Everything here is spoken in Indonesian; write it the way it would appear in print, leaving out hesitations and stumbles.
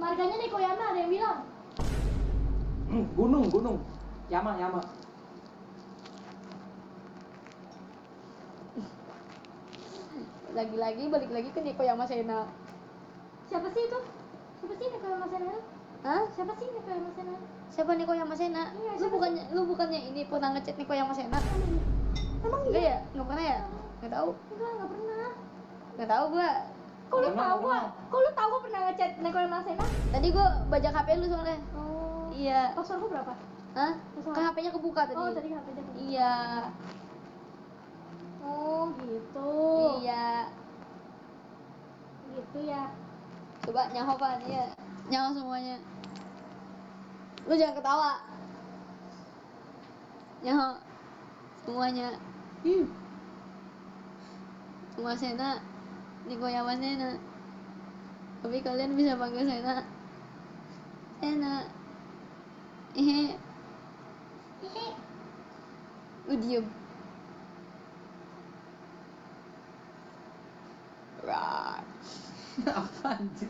Marganya Nikoyama ada yang bilang. Gunung. Yama. Lagi-lagi balik lagi ke Nikoyama Sena. Siapa sih itu? Siapa sih Nikoyama Sena? Hah? Siapa sih Nikoyama Sena? Siapa Nikoyama Sena? Iya, Lu siapa bukannya ini pernah ngechat Nikoyama Sena? Emang Enggak iya? ya? Enggak pernah ya? Enggak tahu. Enggak pernah. Enggak tahu gua. Kok lu Pernah, tahu gua? pernah. Kok lu tahu gua pernah ngechat Nikoyama Sena? Tadi gua bajak HP lu soalnya. Oh. Iya. Password gua berapa? Hah? Password. Kan HP-nya kebuka tadi. Oh, tadi HP-nya. Iya. Oh, gitu. Iya. Gitu ya. Coba nyaho Pan, iya. Nyaho semuanya. Lu jangan ketawa. Nyaho semuanya. Semua Sena, Nikoyama Sena. Tapi kalian bisa panggil Sena. Hehe. Lu diem. Apa anjir?